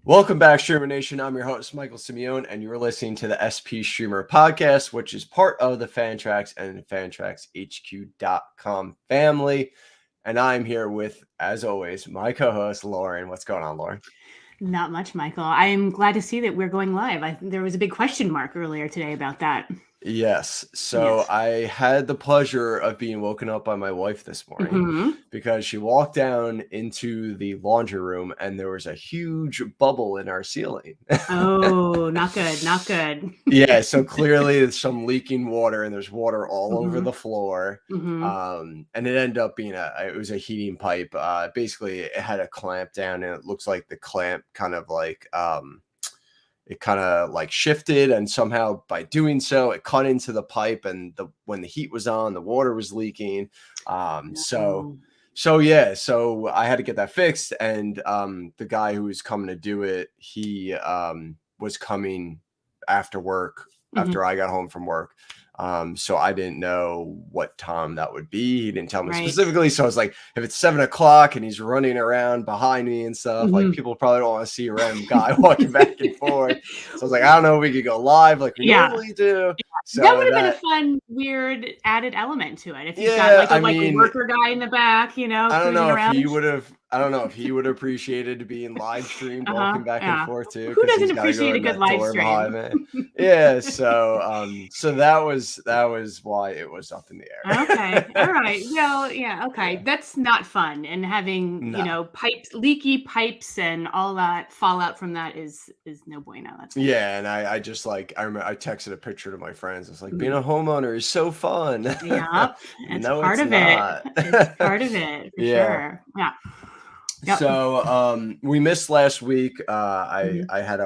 Welcome back, Streamer Nation. I'm your host, Michael Simeone, and you're listening to the SP Streamer Podcast, which is part of the Fantrax and FantraxHQ.com family. And I'm here with, as always, my co-host, Lauren. What's going on, Lauren? Not much, Michael. I'm glad to see that we're going live. There was a big question mark earlier today about that. Yes. So Yes. I had the pleasure of being woken up by my wife this morning because she walked down into the laundry room and there was a huge bubble in our ceiling. Oh, not good. Not good. Yeah. So clearly there's some leaking water and there's water all over the floor. And it ended up being it was a heating pipe. Basically it had a clamp down and it looks like the clamp kind of like, it kind of like shifted, and somehow by doing so, it cut into the pipe. And when the heat was on, the water was leaking. So I had to get that fixed. And the guy who was coming to do it, he was coming after work, after I got home from work. So I didn't know what time that would be. He didn't tell me specifically. So I was like, if it's 7 o'clock and he's running around behind me and stuff, like people probably don't want to see a random guy walking back and forth. So I was like, I don't know, we could go live like we normally do. So that would have been a fun, weird added element to it. If you've got like a worker guy in the back, I don't know if he would have. I don't know if he would have appreciated being live streamed, walking back and forth too. Who doesn't appreciate a good live stream? Yeah, so that was why it was up in the air. Okay, all right. Well, yeah, okay. That's not fun, and having leaky pipes, and all that fallout from that is no bueno. That's and I just I remember I texted a picture to my friends. It's like being a homeowner is so fun. Yep, it's part of it. It's part of it for sure. Yeah. Yep. So we missed last week. I had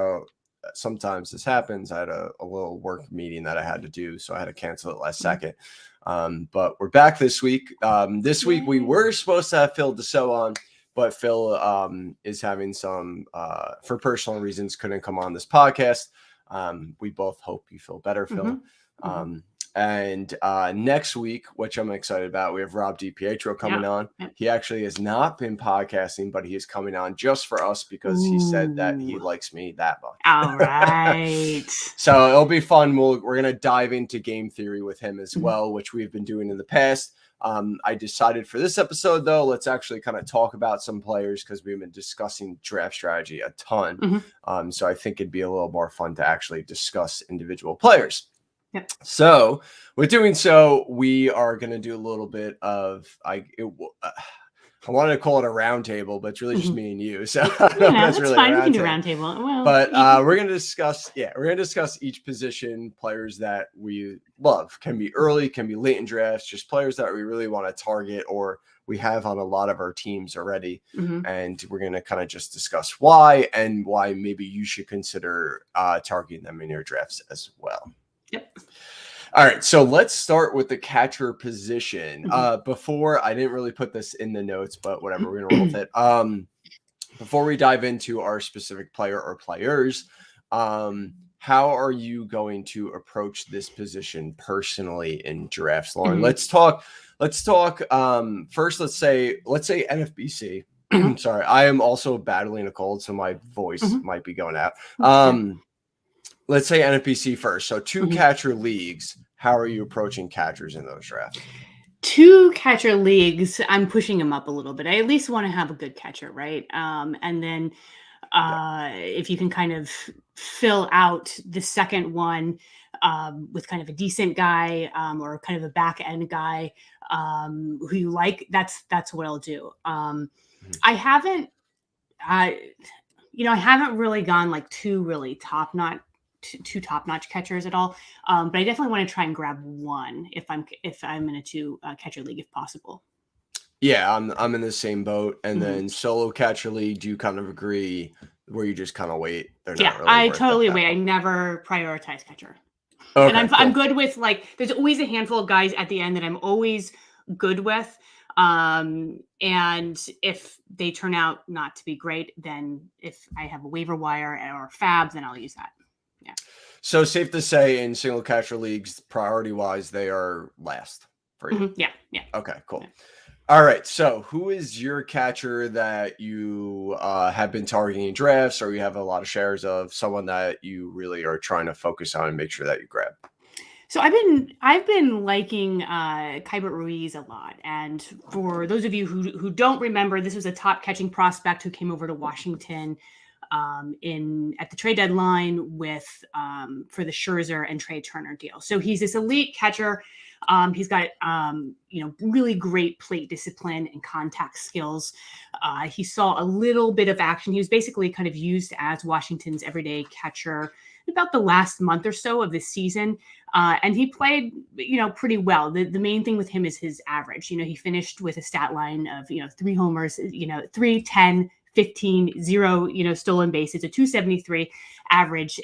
sometimes this happens. I had a little work meeting that I had to do, so I had to cancel it last second. But we're back this week. This week we were supposed to have Phil DeSo on, but Phil is having some for personal reasons couldn't come on this podcast. We both hope you feel better, Phil. And next week, which I'm excited about, we have Rob DiPietro coming on. He actually has not been podcasting, but he is coming on just for us because he said that he likes me that much. All right. So it'll be fun. We're going to dive into game theory with him as well, which we've been doing in the past. I decided for this episode, though, let's actually kind of talk about some players because we've been discussing draft strategy a ton. So I think it'd be a little more fun to actually discuss individual players. Yep. So with doing so, we are going to do a little bit of I wanted to call it a round table, but it's really just me and you. So that's really fine. We can do round table. Well, but we're going to discuss each position, players that we love. Can be early, can be late in drafts, just players that we really want to target or we have on a lot of our teams already. And we're going to kind of just discuss why and why maybe you should consider targeting them in your drafts as well. Yep. All right, so let's start with the catcher position. Before, I didn't really put this in the notes, but whatever, we're going to roll with it. Before we dive into our specific player or players, how are you going to approach this position personally in drafts, Lauren? Let's talk. First, let's say NFBC. Sorry, I am also battling a cold, so my voice might be going out. Let's say NFBC first. So 2 catcher leagues. How are you approaching catchers in those drafts? 2 catcher leagues, I'm pushing them up a little bit. I at least want to have a good catcher, right? And then if you can kind of fill out the second one with kind of a decent guy or kind of a back end guy who you like, that's what I'll do. I haven't really gone like two top-notch catchers at all. But I definitely want to try and grab one if I'm in a 2 catcher league, if possible. Yeah, I'm in the same boat. And then solo catcher league, do you kind of agree where you just kind of wait? I totally wait. I never prioritize catcher. Okay, and I'm good with there's always a handful of guys at the end that I'm always good with. And if they turn out not to be great, then if I have a waiver wire or fab, then I'll use that. Yeah. So safe to say in single catcher leagues, priority wise, they are last for you. Yeah. Okay, cool. All right. So who is your catcher that you have been targeting drafts, or you have a lot of shares of, someone that you really are trying to focus on and make sure that you grab? So I've been liking Kyber Ruiz a lot, and for those of you who don't remember, this was a top catching prospect who came over to Washington at the trade deadline with for the Scherzer and Trey Turner deal. So he's this elite catcher. He's got really great plate discipline and contact skills. He saw a little bit of action. He was basically kind of used as Washington's everyday catcher about the last month or so of this season. And he played, pretty well. The main thing with him is his average. He finished with a stat line of, 3 homers, 3, 10, 15, 0, stolen bases, a 273 average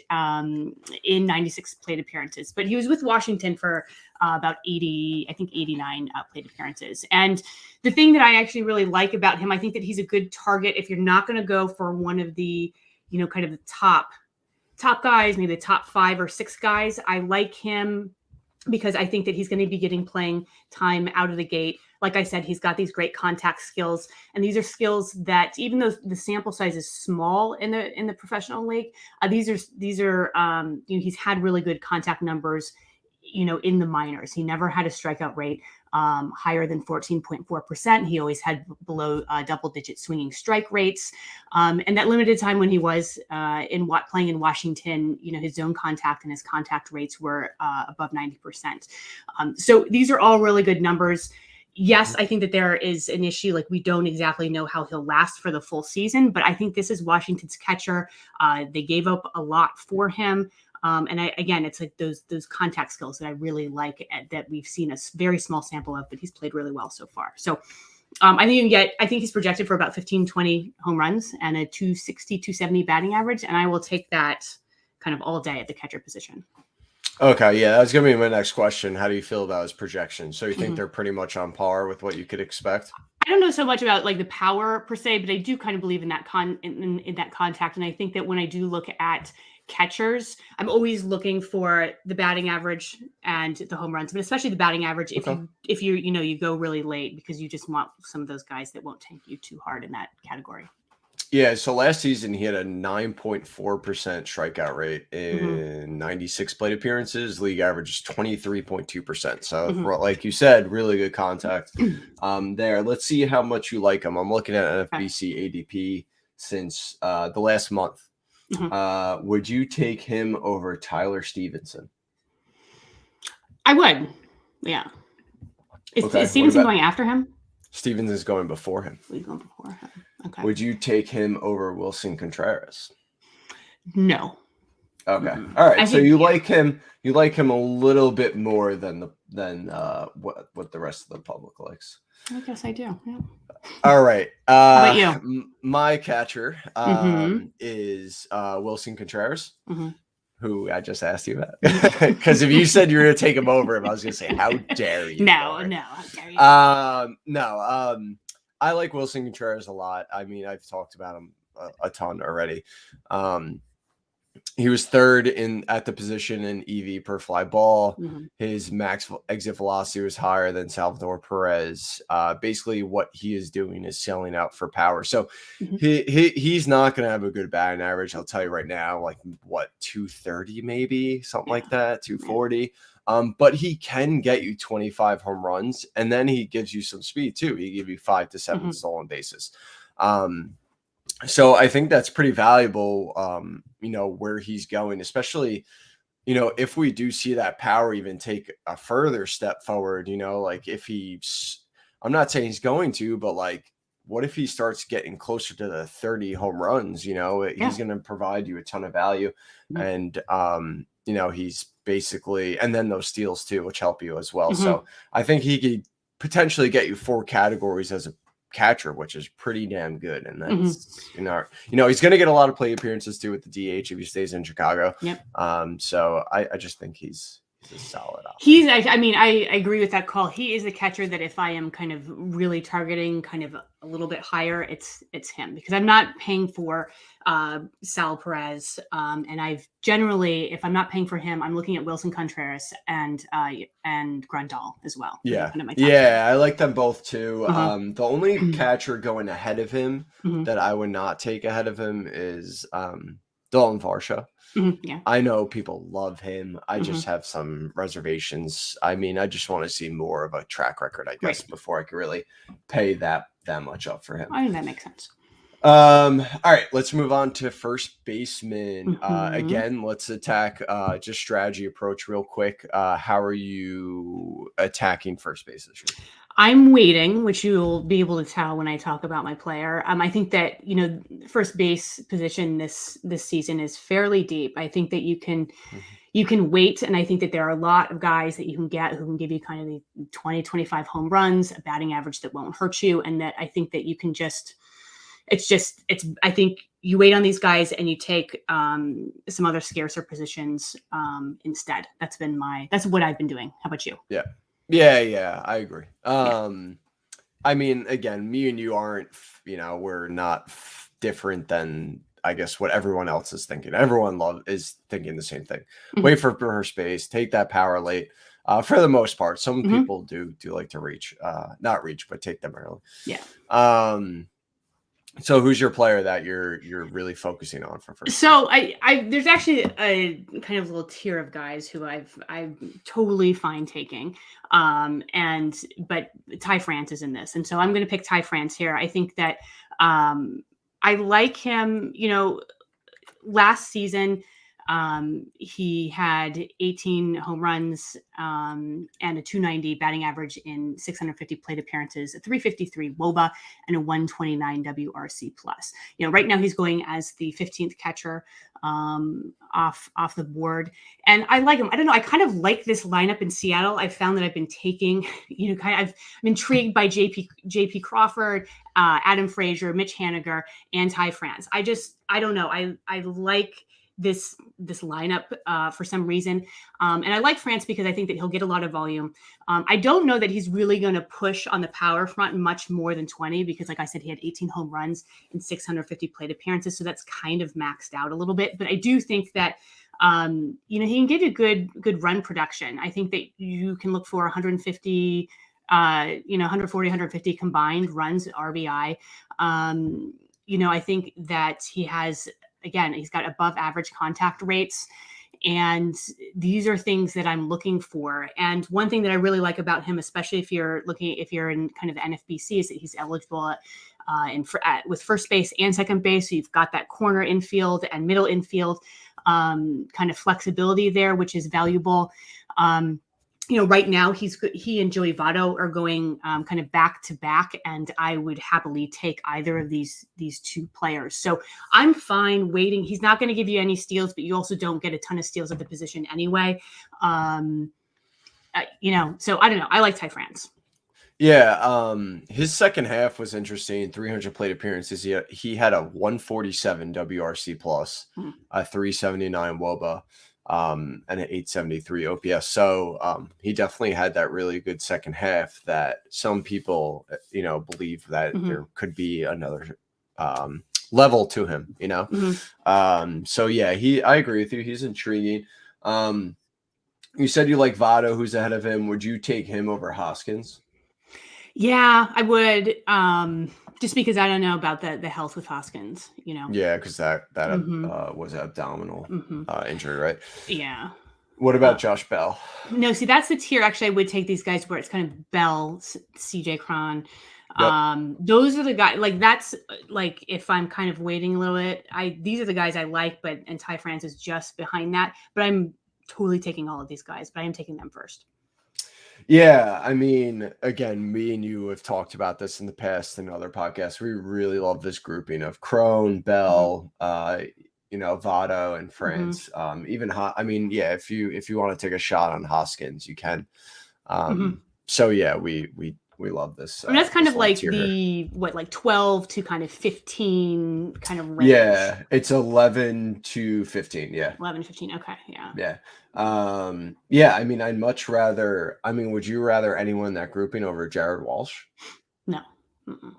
in 96 plate appearances. But he was with Washington for about 89 plate appearances. And the thing that I actually really like about him, I think that he's a good target if you're not going to go for one of the, kind of the top guys, maybe the top 5 or 6 guys. I like him because I think that he's going to be getting playing time out of the gate. Like I said, he's got these great contact skills, and these are skills that, even though the sample size is small in the professional league, these are he's had really good contact numbers, in the minors. He never had a strikeout rate higher than 14.4%. He always had below double-digit swinging strike rates. And that limited time when he was playing in Washington, his zone contact and his contact rates were above 90%. So these are all really good numbers. Yes, I think that there is an issue. Like, we don't exactly know how he'll last for the full season, but I think this is Washington's catcher. They gave up a lot for him. And it's like those contact skills that I really like, that we've seen a very small sample of, but he's played really well so far. So I think he's projected for about 15, 20 home runs and a 260, 270 batting average. And I will take that kind of all day at the catcher position. Okay. Yeah. That was going to be my next question. How do you feel about his projections? So you think they're pretty much on par with what you could expect? I don't know so much about like the power per se, but I do kind of believe in that in that contact. And I think that when I do look at catchers, I'm always looking for the batting average and the home runs, but especially the batting average if you go really late, because you just want some of those guys that won't tank you too hard in that category. Yeah, so last season he had a 9.4% strikeout rate in 96 plate appearances. League average is 23.2%. So like you said, really good contact there. Let's see how much you like him. I'm looking at NFBC ADP since the last month. Would you take him over Tyler Stevenson? I would. Yeah. Is Stevenson going after him? Stevenson's going before him. He's going before him. Okay. Would you take him over Wilson Contreras? No. Okay. All right. So you like him. You like him a little bit more than what the rest of the public likes. I guess I do. Yeah. All right. How about you? My catcher is Wilson Contreras, who I just asked you about. Because if you said you were going to take him over him, I was going to say, how dare you? No, how dare you? I like Wilson Contreras a lot. I mean, I've talked about him a ton already. He was third at the position in EV per fly ball. His max exit velocity was higher than Salvador Perez. Basically, what he is doing is selling out for power. So he's not going to have a good batting average. I'll tell you right now, like 230 maybe, something like that, 240. But he can get you 25 home runs, and then he gives you some speed too. He gives you 5 to 7 stolen bases. So I think that's pretty valuable, where he's going, especially, if we do see that power even take a further step forward, like I'm not saying he's going to, but like, what if he starts getting closer to the 30 home runs, he's going to provide you a ton of value. And, he's basically, and then those steals too, which help you as well. So I think he could potentially get you 4 categories as a catcher, which is pretty damn good. And that's he's going to get a lot of play appearances too with the DH if he stays in Chicago. So I just think he's a solid option. I agree with that call. He is a catcher that if I am kind of really targeting kind of a little bit higher, it's him, because I'm not paying for Sal Perez. And I've generally, if I'm not paying for him, I'm looking at Wilson Contreras and Grandal as well. Yeah. Kind of my I like them both too. The only Mm-hmm. catcher going ahead of him Mm-hmm. that I would not take ahead of him is Dalton Varsha. Mm-hmm. Yeah. I know people love him. I Mm-hmm. just have some reservations. I mean, I just want to see more of a track record, I guess, before I could really pay that much up for him. I think that makes sense. All right, let's move on to first baseman. Mm-hmm. Again, let's attack just strategy approach real quick. How are you attacking first base this year? I'm waiting, which you'll be able to tell when I talk about my player. I think that, first base position this season is fairly deep. I think that you can wait. And I think that there are a lot of guys that you can get who can give you kind of the 20, 25 home runs, a batting average that won't hurt you. And that I think that you can I think you wait on these guys and you take some other scarcer positions instead. That's what I've been doing. How about you? Yeah, I agree. I mean, again, me and you aren't, we're not different than, I guess, what everyone else is thinking. Everyone is thinking the same thing. Mm-hmm. Wait for first base, take that power late. For the most part, some people do like to not reach, but take them early. Yeah. So who's your player that you're really focusing on for first? So there's actually a kind of little tier of guys who I'm totally fine taking. But Ty France is in this. And so I'm going to pick Ty France here. I think that I like him, last season. He had 18 home runs and a 290 batting average in 650 plate appearances, a 353 WOBA, and a 129 WRC plus. Right now he's going as the 15th catcher off the board, and I like him. I don't know. I kind of like this lineup in Seattle. I found that I've been taking, I'm intrigued by JP Crawford, Adam Frazier, Mitch Haniger, and Ty France. I don't know. I like this lineup for some reason. And I like France because I think that he'll get a lot of volume. I don't know that he's really going to push on the power front much more than 20, because like I said, he had 18 home runs and 650 plate appearances. So that's kind of maxed out a little bit, but I do think that, he can give you good run production. I think that you can look for 150, 140, 150 combined runs, RBI. I think that he has, again, he's got above average contact rates. And these are things that I'm looking for. And one thing that I really like about him, especially if you're in kind of the NFBC, is that he's eligible with first base and second base. So you've got that corner infield and middle infield kind of flexibility there, which is valuable. Right now he and Joey Votto are going kind of back to back, and I would happily take either of these two players. So I'm fine waiting. He's not going to give you any steals, but you also don't get a ton of steals at the position anyway. So I don't know. I like Ty France. Yeah, his second half was interesting. 300 plate appearances. He had a 147 WRC plus, a 379 WOBA. And an 873 OPS. So he definitely had that really good second half that some people, believe that there could be another level to him, So yeah, I agree with you. He's intriguing. You said you like Votto, who's ahead of him. Would you take him over Hoskins? Yeah, I would. Just because I don't know about the health with Hoskins, Yeah, because that was an abdominal injury, right? Yeah. What about Josh Bell? No, see, that's the tier. Actually, I would take these guys where it's kind of Bell, CJ Cron. Yep. Those are the guys. Like that's like if I'm kind of waiting a little bit. These are the guys I like, and Ty France is just behind that. But I'm totally taking all of these guys. But I am taking them first. Yeah, I mean, again, me and you have talked about this in the past in other podcasts. We really love this grouping of Crone, Bell, Votto, and France. If you want to take a shot on Hoskins, you can. So yeah, we We love this. I mean, that's kind of like tier. the, like 12 to kind of 15 kind of range. Yeah, it's 11 to 15. Yeah. 11 to 15. Okay. Yeah. Yeah. Yeah, I mean, I'd much rather, would you rather anyone in that grouping over Jared Walsh? No. Mm-mm.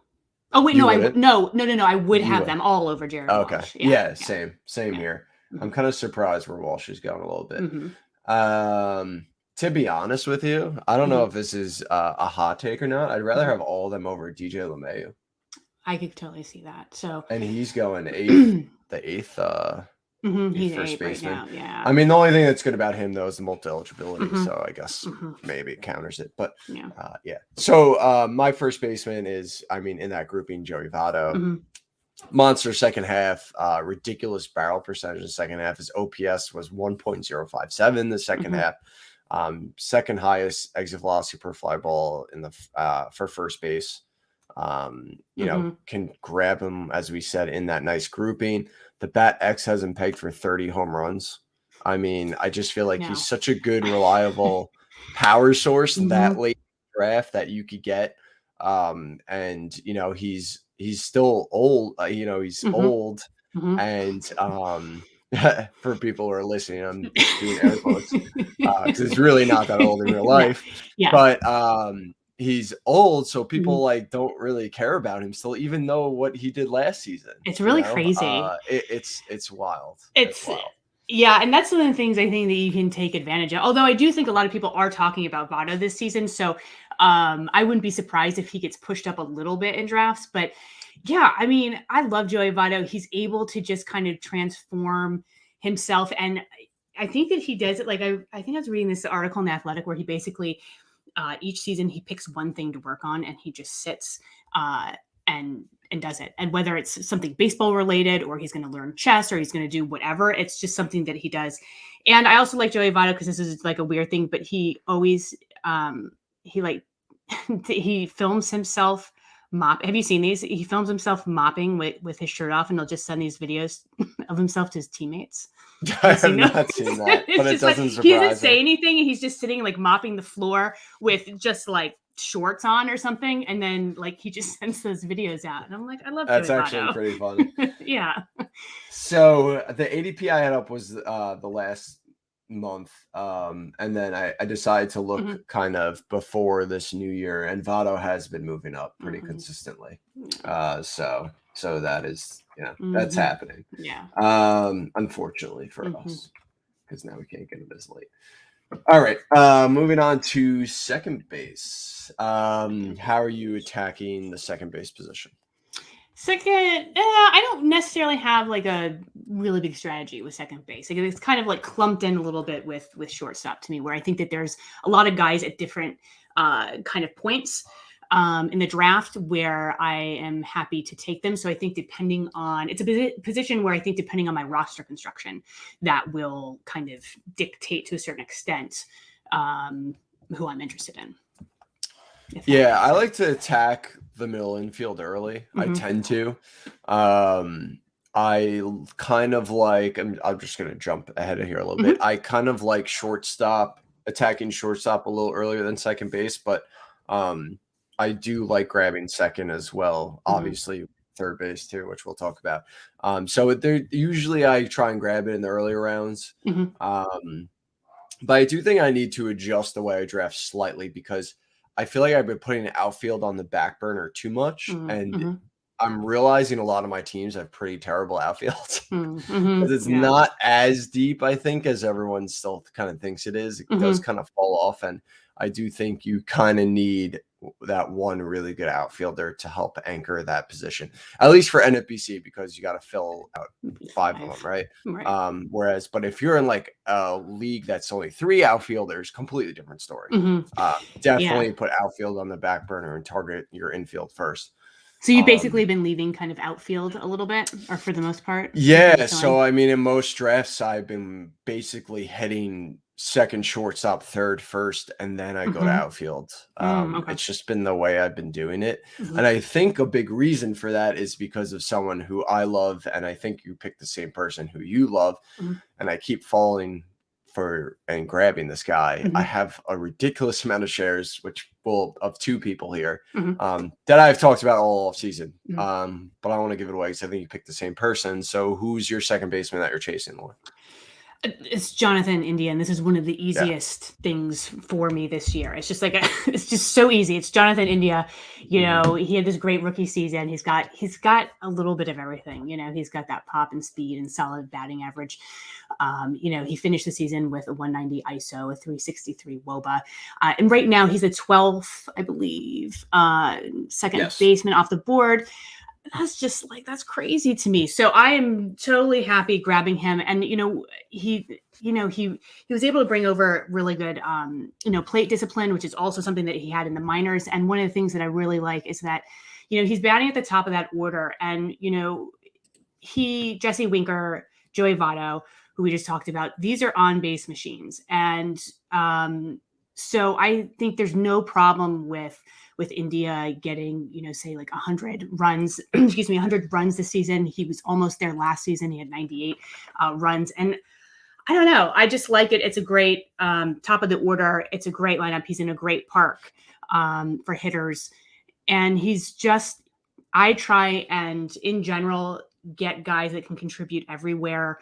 Oh, wait, no, I would have them all over Jared Walsh. Yeah, same here. Mm-hmm. I'm kind of surprised where Walsh is going a little bit. Mm-hmm. To be honest with you, I don't know if this is a hot take or not. I'd rather have all of them over DJ LeMahieu. I could totally see that. So, and he's going eighth, the eighth. He's first baseman. Right now, yeah. I mean, the only thing that's good about him though is the multi-eligibility, so I guess maybe it counters it. But yeah. So my first baseman is, in that grouping, Joey Votto. Monster second half, ridiculous barrel percentage in the second half. His OPS was 1.057 the second half. Second highest exit velocity per fly ball in the for first base. Can grab him, as we said, in that nice grouping. The Bat X has him pegged for 30 home runs. I just feel like he's such a good, reliable power source that late draft that you could get. And he's still old. He's old, and for people who are listening, I'm doing air quotes because it's really not that old in real life. But he's old, so people don't really care about him still, even though what he did last season. It's really crazy. It's wild. It's wild. Yeah, and that's one of the things I think that you can take advantage of. Although I do think a lot of people are talking about Votto this season, so I wouldn't be surprised if he gets pushed up a little bit in drafts. But yeah, I love Joey Votto. He's able to just kind of transform himself, and I think that he does it. Like I think I was reading this article in The Athletic where he basically each season he picks one thing to work on, and he just sits and does it. And whether it's something baseball related, or he's going to learn chess, or he's going to do whatever, it's just something that he does. And I also like Joey Votto because this is like a weird thing, but he always he films himself have you seen these? He films himself mopping with his shirt off, and he'll just send these videos of himself to his teammates. I have not seen that, but it doesn't surprise me. He doesn't say anything, and he's just sitting mopping the floor with just shorts on or something, and then he just sends those videos out, and I'm like, I love that's Joey actually Votto. Pretty funny. Yeah. So the ADP I had up was the last month, and then I decided to look kind of before this new year, and Votto has been moving up pretty consistently. So that is that's happening. Yeah. Unfortunately for us, because now we can't get it this late. All right. Moving on to second base. How are you attacking the second base position? Second, I don't necessarily have a really big strategy with second base. It's kind of clumped in a little bit with shortstop to me, where I think that there's a lot of guys at different kind of points in the draft where I am happy to take them. So I think it's a position where I think depending on my roster construction, that will kind of dictate to a certain extent who I'm interested in. Yeah, I like to attack the middle infield early. I tend to. I kind of I'm just going to jump ahead of here a little bit. I kind of like attacking shortstop a little earlier than second base, but I do like grabbing second as well. Obviously, third base too, which we'll talk about. So usually I try and grab it in the earlier rounds. But I do think I need to adjust the way I draft slightly, because I feel like I've been putting outfield on the back burner too much, and I'm realizing a lot of my teams have pretty terrible outfields because it's not as deep, I think, as everyone still kind of thinks it is. It does kind of fall off, and I do think you kind of need that one really good outfielder to help anchor that position, at least for NFBC, because you got to fill out 5 of them, right? But if you're in a league that's only 3 outfielders, completely different story. Definitely put outfield on the back burner and target your infield first. So you've basically been leaving kind of outfield a little bit, or for the most part? Yeah. So, in most drafts, I've been basically heading second, shortstop, third, first, and then I go to outfield. It's just been the way I've been doing it. And I think a big reason for that is because of someone who I love, and I think you picked the same person who you love, and I keep falling and grabbing this guy. Mm-hmm. I have a ridiculous amount of shares, of two people here Mm-hmm. that I've talked about all off season. Mm-hmm. But I want to give it away because I think you picked the same person. So who's your second baseman that you're chasing, Lauren? It's Jonathan India, and this is one of the Yeah. easiest things for me this year. It's just like it's just so easy. It's Jonathan India. You know, he had this great rookie season. He's got a little bit of everything. You know, he's got that pop and speed and solid batting average. You know, he finished the season with a 190 ISO, a 363 WOBA, and right now he's a 12th, I believe, second baseman off the board. That's just like, that's crazy to me. So I am totally happy grabbing him. And, you know, he was able to bring over really good, you know, plate discipline, which is also something that he had in the minors. And one of the things that I really like is that, you know, he's batting at the top of that order. And, you know, Jesse Winker, Joey Votto, who we just talked about, these are on base machines. And so I think there's no problem with India getting, you know, say like 100 runs, 100 runs this season. He was almost there last season. He had 98 runs. And I don't know. I just like it. It's a great top of the order. It's a great lineup. He's in a great park for hitters. And I try and in general get guys that can contribute everywhere.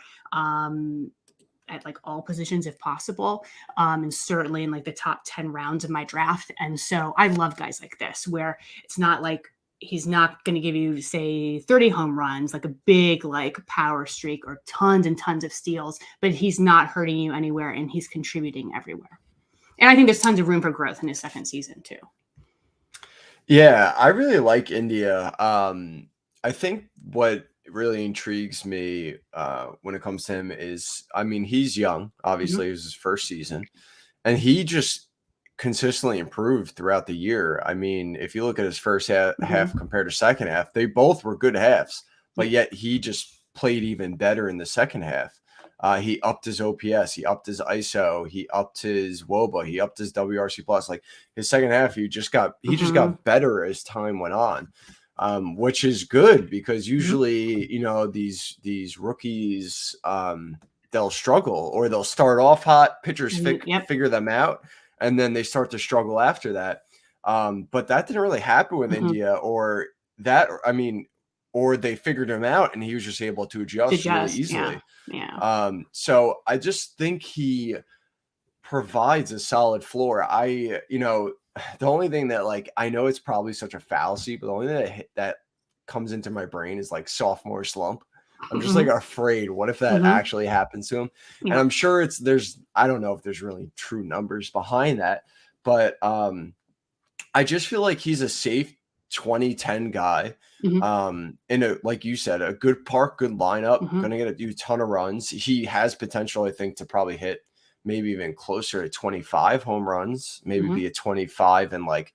At like all positions if possible, and certainly in like the top 10 rounds of my draft. And so I love guys like this where it's not like he's not going to give you, say, 30 home runs, like a big like power streak or tons and tons of steals, but he's not hurting you anywhere and he's contributing everywhere. And I think there's tons of room for growth in his second season too. Yeah, I really like India. I think what really intrigues me when it comes to him is, I mean, he's young. Obviously, it was his first season, and he just consistently improved throughout the year. I mean, if you look at his first half compared to second half, they both were good halves, but yet he just played even better in the second half. He upped his OPS, he upped his ISO, he upped his WOBA, he upped his WRC plus. Like his second half, he just got better as time went on. Which is good because usually, you know, these rookies, they'll struggle or they'll start off hot, pitchers figure them out, and then they start to struggle after that. But that didn't really happen with India or they figured him out and he was just able to adjust really easily. Yeah. So I just think he provides a solid floor. The only thing that, like, I know it's probably such a fallacy, but the only thing that comes into my brain is like sophomore slump. I'm just like afraid. What if that actually happens to him? Yeah. And I'm sure I don't know if there's really true numbers behind that, but I just feel like he's a safe 2010 guy. In a, like you said, a good park, good lineup, gonna get a ton of runs. He has potential, I think, to probably hit maybe even closer to 25 home runs, maybe be a 25 and like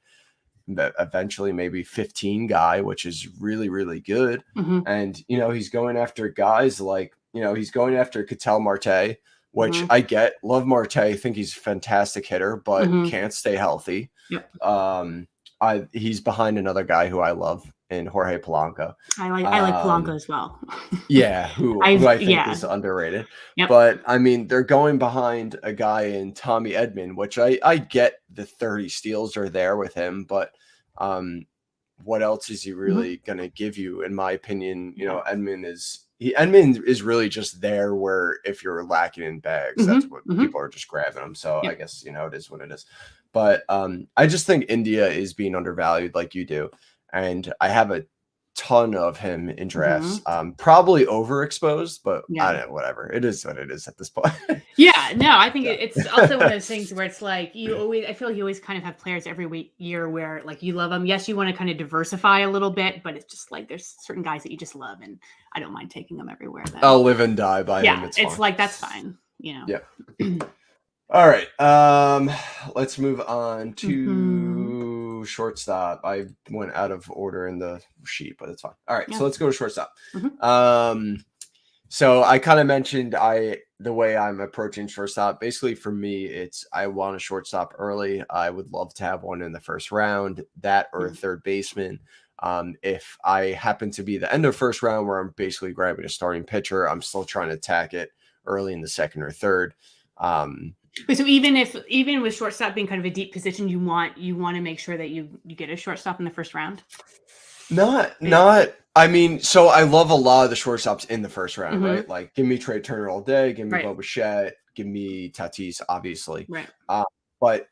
eventually maybe 15 guy, which is really, really good. And, you know, he's going after guys like, you know, he's going after Ketel Marte, which I love Marte. Think he's a fantastic hitter, but can't stay healthy. He's behind another guy who I love in Jorge Polanco. I like Polanco as well. who I think is underrated. But I mean, they're going behind a guy in Tommy Edman, which I get the 30 steals are there with him, but what else is he really going to give you? In my opinion, you know, Edman is really just there where if you're lacking in bags, that's what people are just grabbing him. So I guess, you know, it is what it is. But I just think India is being undervalued like you do. And I have a ton of him in drafts, probably overexposed, but I don't know, whatever. It is what it is at this point. I think it's also one of those things where it's like I feel like you always kind of have players every year where like you love them. Yes, you want to kind of diversify a little bit, but it's just like there's certain guys that you just love, and I don't mind taking them everywhere. I'll live and die by him. It's fine. Like that's fine, you know. Yeah. All right. Let's move on to shortstop. I went out of order in the sheet, but it's fine. All right. So let's go to shortstop. So I kind of mentioned the way I'm approaching shortstop. Basically for me, it's I want a shortstop early. I would love to have one in the first round, that or a third baseman. If I happen to be the end of first round where I'm basically grabbing a starting pitcher, I'm still trying to attack it early in the second or third. So even with shortstop being kind of a deep position, you want to make sure that you get a shortstop in the first round. Not. I mean, so I love a lot of the shortstops in the first round, right? Like, give me Trey Turner all day, give me Bo Bichette, give me Tatis, obviously. Right. But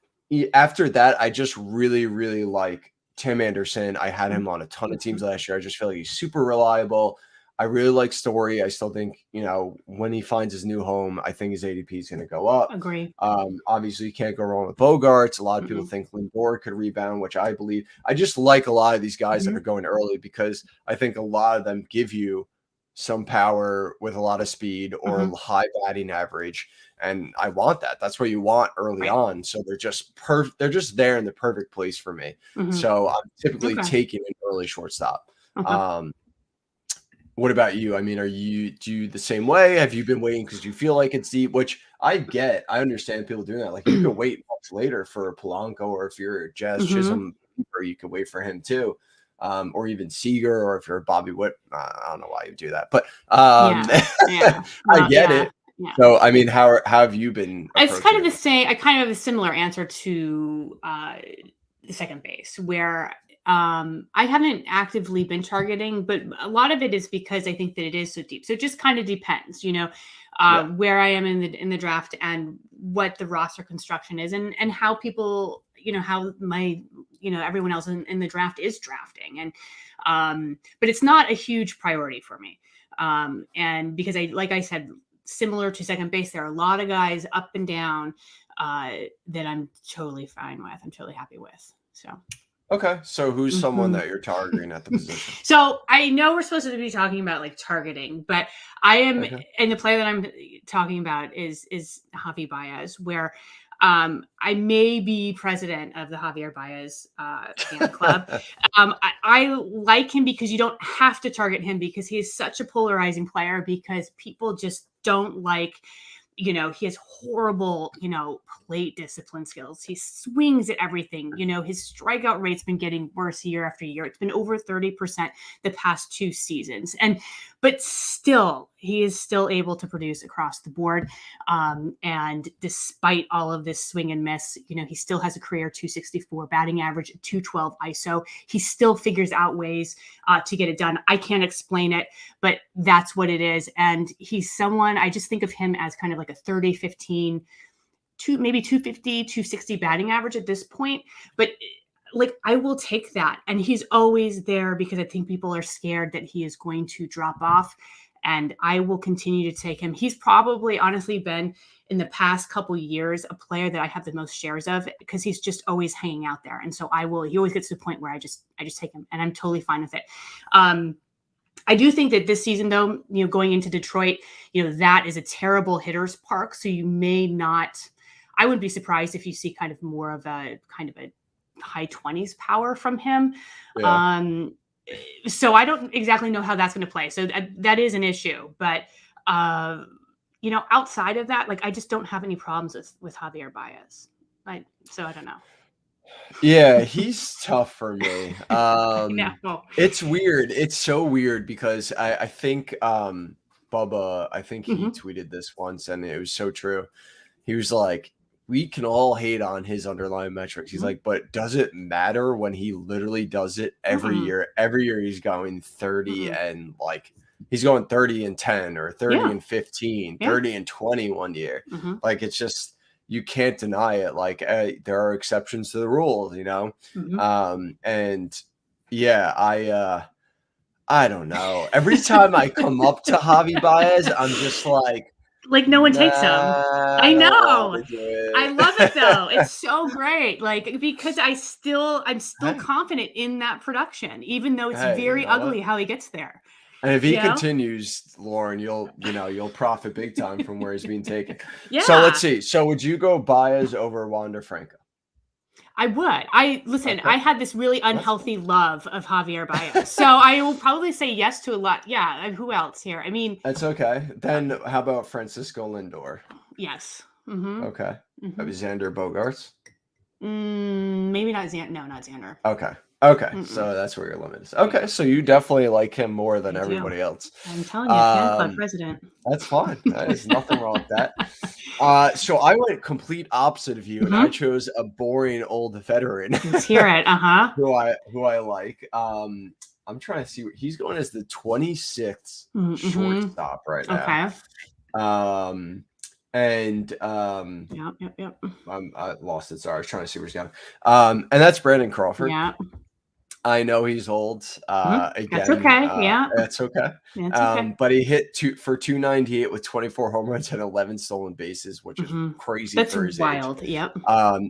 after that, I just really, really like Tim Anderson. I had him on a ton of teams last year. I just feel like he's super reliable. I really like Story. I still think, when he finds his new home, I think his ADP is going to go up. Agree. Obviously, you can't go wrong with Bogarts. A lot of people think Lindor could rebound, which I believe. I just like a lot of these guys that are going early because I think a lot of them give you some power with a lot of speed or high batting average. And I want that. That's what you want early on. So they're just they're just there in the perfect place for me. So I'm typically taking an early shortstop. What about you? I mean, do you the same way? Have you been waiting because you feel like it's deep? Which I get. I understand people doing that. Like, you can wait months later for Polanco, or if you're Jazz Chisholm, or you can wait for him too, or even Seager, or if you're Bobby Witt. I don't know why you do that, but I get it. Yeah. So, I mean, how have you been? It's kind of the same. I kind of have a similar answer to the second base, where I haven't actively been targeting, but a lot of it is because I think that it is so deep. So it just kind of depends, where I am in the draft and what the roster construction is, and how people, how my, everyone else in the draft is drafting. And but it's not a huge priority for me. And because like I said, similar to second base, there are a lot of guys up and down that I'm totally fine with. I'm totally happy with. So. Okay. So who's someone that you're targeting at the position? So I know we're supposed to be talking about like targeting, but I am, and the player that I'm talking about is Javi Baez, where I may be president of the Javier Baez fan club. I like him because you don't have to target him because he is such a polarizing player, because people just don't like, he has horrible, plate discipline skills. He swings at everything. His strikeout rate's been getting worse year after year. It's been over 30% the past 2 seasons. But still, he is still able to produce across the board. And despite all of this swing and miss, he still has a career 264 batting average, 212 ISO. He still figures out ways to get it done. I can't explain it, but that's what it is. And he's someone, I just think of him as kind of like a 30-15, maybe 250, 260 batting average at this point. But like, I will take that. And he's always there because I think people are scared that he is going to drop off. And I will continue to take him. He's probably honestly been, in the past couple years, a player that I have the most shares of, because he's just always hanging out there. And so he always gets to the point where I just take him, and I'm totally fine with it. I do think that this season, though, going into Detroit, that is a terrible hitter's park. So you may not, I wouldn't be surprised if you see kind of more of a high 20s power from him. Yeah. So I don't exactly know how that's going to play. So that is an issue, but outside of that, like, I just don't have any problems with Javier Baez. So I don't know. Yeah, he's tough for me. It's weird. It's so weird because I think Bubba, I think he tweeted this once, and it was so true. He was like, we can all hate on his underlying metrics. He's like, but does it matter when he literally does it every year? Every year he's going 30 and like he's going 30 and 10 or 30 and 15, 30 and 20 one year. Like, it's just, you can't deny it. Like, there are exceptions to the rules, and yeah, I don't know. Every time I come up to Javi Baez, I'm just like no one takes him. I know. I love it though. It's so great. Like, because I'm still confident in that production, even though it's very ugly how he gets there. And if he continues, Lauren, you'll profit big time from where he's being taken. So let's see. So would you go Baez over Wander Franco? I would. Listen, I had this really unhealthy love of Javier Baez. So I will probably say yes to a lot. Yeah. And who else here? I mean, that's okay. Then how about Francisco Lindor? Yes. Okay. Xander Bogaerts? Maybe not Xander. No, not Xander. Okay. So that's where your limit is. Okay. So you definitely like him more than everybody else. I'm telling you, fan club president. That's fine. There's nothing wrong with that. So I went complete opposite of you, and I chose a boring old veteran. Let's hear it. who I like. I'm trying to see what he's going as the 26th shortstop right now. Okay. Yep. I lost it. Sorry, I was trying to see where he's going. And that's Brandon Crawford. Yeah. I know he's old. Again, that's okay. Yeah, that's okay. But he hit for 298 with 24 home runs and 11 stolen bases, which is crazy. That's for his wild. age. Yep.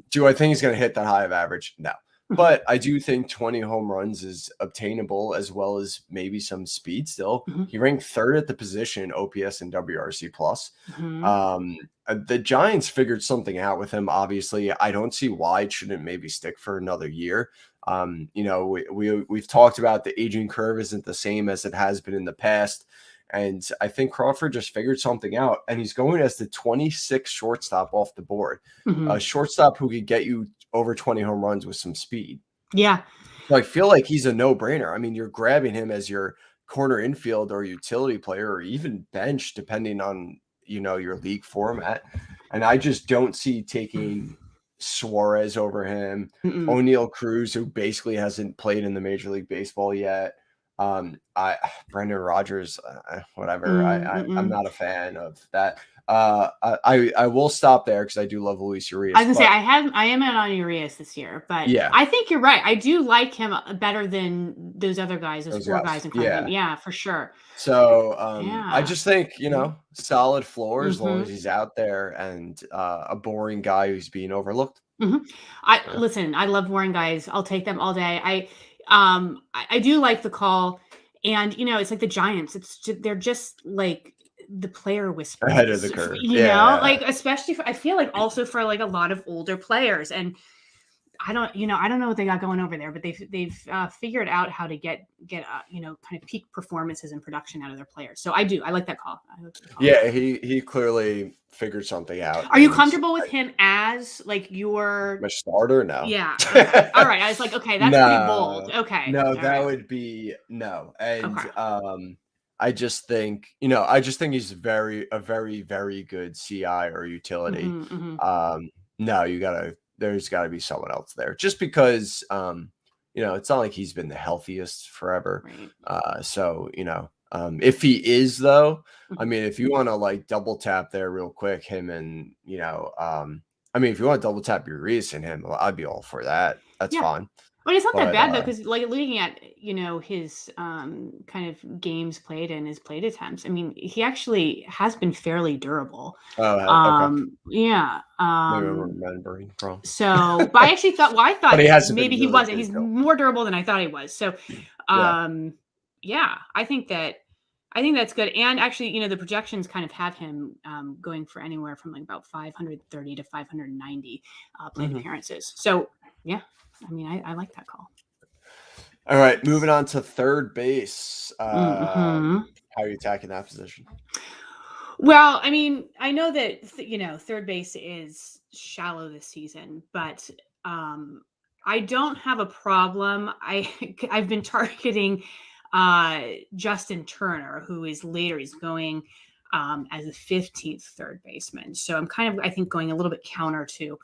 Do I think he's going to hit that high of average? No. But I do think 20 home runs is obtainable, as well as maybe some speed still. He ranked third at the position, OPS and WRC plus. The Giants figured something out with him. Obviously, I don't see why it shouldn't maybe stick for another year. We've talked about the aging curve isn't the same as it has been in the past. And I think Crawford just figured something out, and he's going as the 26th shortstop off the board. A shortstop who could get you over 20 home runs with some speed. Yeah. So I feel like he's a no-brainer. I mean, you're grabbing him as your corner infield or utility player, or even bench, depending on, your league format. And I just don't see taking Suarez over him. O'Neal Cruz, who basically hasn't played in the Major League Baseball yet. Brendan Rodgers, whatever. I'm not a fan of that. I will stop there because I do love Luis Urias. I was gonna say I am out on Urias this year, but yeah, I think you're right. I do like him better than those other guys, those four guys in front of him. Yeah, for sure. So I just think solid floor as long as he's out there, and a boring guy who's being overlooked. Listen, I love boring guys. I'll take them all day. I do like the call, and it's like the Giants. They're just like the player whisperers ahead of the curve, like especially I feel like also for like a lot of older players, and I don't know what they got going over there, but they've figured out how to get kind of peak performances and production out of their players. So I like that call. Yeah, he clearly figured something out. Are you comfortable with him as like your starter? No. Yeah. Okay. All right. I was like, okay, that's pretty bold. Okay. No, that would be no. And I just think he's a very, very good CI or utility. No, there's got to be someone else there, just because it's not like he's been the healthiest forever. Right. So if he is, though, I mean, if you want to like double tap there real quick, him and if you want to double tap Ruiz and him, I'd be all for that. That's fine. But it's not that bad though, because like looking at his kind of games played and his plate attempts, I mean, he actually has been fairly durable. Okay. Yeah. Maybe I'm remembering wrong. So, but I actually thought maybe he wasn't. He's durable. More durable than I thought he was. So, yeah, I think that's good. And actually, the projections kind of have him going for anywhere from like about 530 to 590 plate appearances. So, yeah. I mean, I like that call. All right, moving on to third base. How are you attacking that position? Well, I mean, I know that third base is shallow this season, but I don't have a problem. I've been targeting Justin Turner, who is later. He's going as the 15th third baseman. So I'm kind of, I think, going a little bit counter to.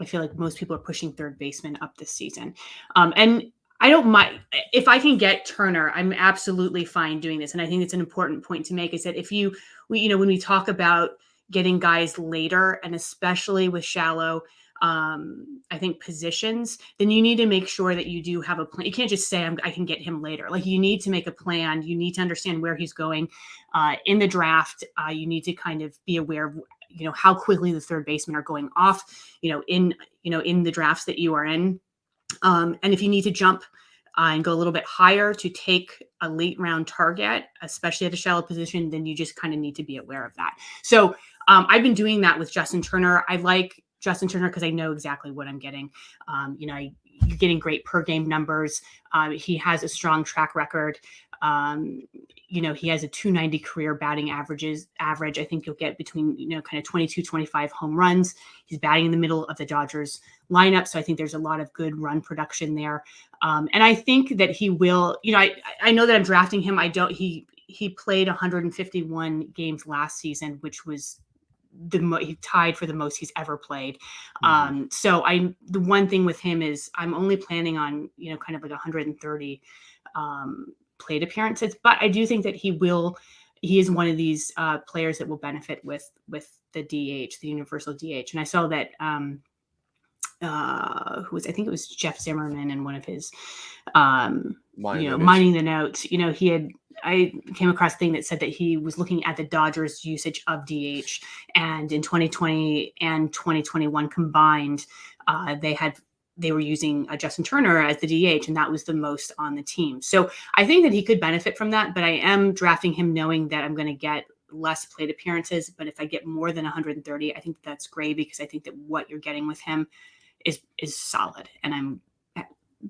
I feel like most people are pushing third baseman up this season. And I don't mind if I can get Turner, I'm absolutely fine doing this. And I think it's an important point to make is that when we talk about getting guys later, and especially with shallow, I think positions, then you need to make sure that you do have a plan. You can't just say, I can get him later. Like you need to make a plan. You need to understand where he's going in the draft. You need to kind of be aware of how quickly the third basemen are going off, in the drafts that you are in. And if you need to jump and go a little bit higher to take a late round target, especially at a shallow position, then you just kind of need to be aware of that. So I've been doing that with Justin Turner. I like Justin Turner because I know exactly what I'm getting. You're getting great per game numbers. He has a strong track record. He has a 290 career batting average. I think you'll get between, kind of 22, 25 home runs. He's batting in the middle of the Dodgers lineup. So I think there's a lot of good run production there. And I think that he will, I know that I'm drafting him. He played 151 games last season, which was he tied for the most he's ever played. So the one thing with him is I'm only planning on, kind of like 130 plate appearances, but I do think that he is one of these players that will benefit with the DH, the universal DH. And I saw that I think it was Jeff Zimmerman in one of his mining the notes. I came across a thing that said that he was looking at the Dodgers' usage of DH, and in 2020 and 2021 combined, they were using Justin Turner as the DH, and that was the most on the team. So I think that he could benefit from that, but I am drafting him knowing that I'm going to get less plate appearances. But if I get more than 130, I think that's great, because I think that what you're getting with him is solid, and I'm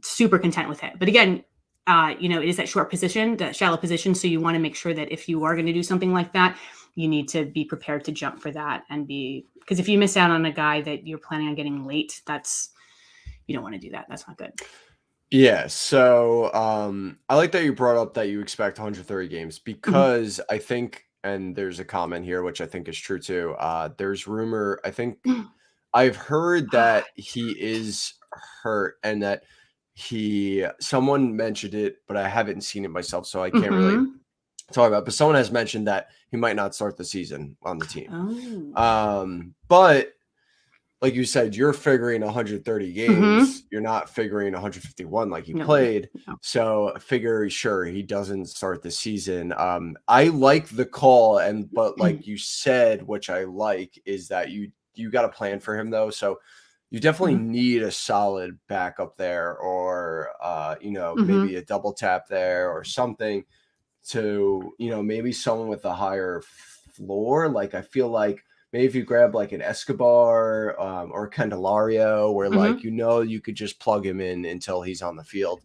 super content with it. But again, it is that short position, that shallow position. So you want to make sure that if you are going to do something like that, you need to be prepared to jump for that, because if you miss out on a guy that you're planning on getting late, you don't want to do that. That's not good. Yeah. So I like that you brought up that you expect 130 games, because I think, and there's a comment here, which I think is true too. There's rumor, I think I've heard that he is hurt, and that someone mentioned it, but I haven't seen it myself, so I can't really talk about it. But someone has mentioned that he might not start the season on the team. But like you said, you're figuring 130 games. You're not figuring 151 like he played. No. So figure, sure, he doesn't start the season. I like the call, but like you said, which I like, is that you got to plan for him though. So you definitely need a solid backup there, or maybe a double tap there or something to, maybe someone with a higher floor. Like I feel like maybe if you grab like an Escobar or Candelario, where like you could just plug him in until he's on the field,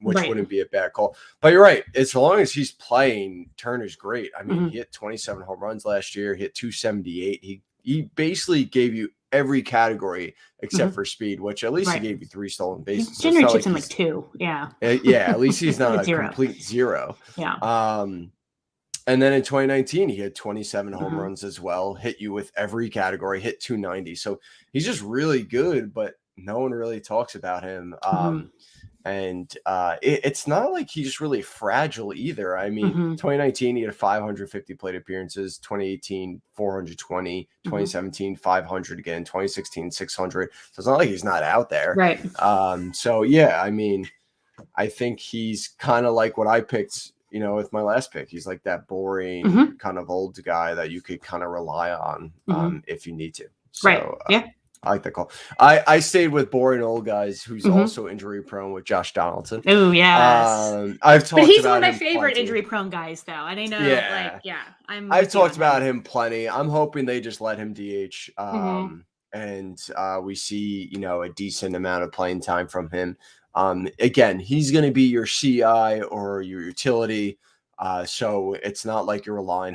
which wouldn't be a bad call. But you're right. As long as he's playing, Turner's great. I mean, he hit 27 home runs last year. He hit 278. He basically gave you every category except for speed, which at least he gave you 3 stolen bases. Generally chips him like 2. Yeah. Yeah. At least he's not a complete zero. Yeah. And then in 2019, he had 27 home runs as well, hit you with every category, hit 290. So he's just really good, but no one really talks about him. And it's not like he's really fragile either. I mean, 2019, he had 550 plate appearances, 2018, 420, 2017, 500 again, 2016, 600. So it's not like he's not out there. Right. So, yeah, I mean, I think he's kind of like what I picked, with my last pick. He's like that boring kind of old guy that you could kind of rely on if you need to. So, yeah. I like that call. I stayed with boring old guys who's also injury prone with Josh Donaldson. Oh, yes. I've talked but he's about one of my favorite plenty. Injury prone guys, though. And I know, I've talked about him plenty. I'm hoping they just let him DH. And we see, a decent amount of playing time from him. Again, he's going to be your CI or your utility. So it's not like you're relying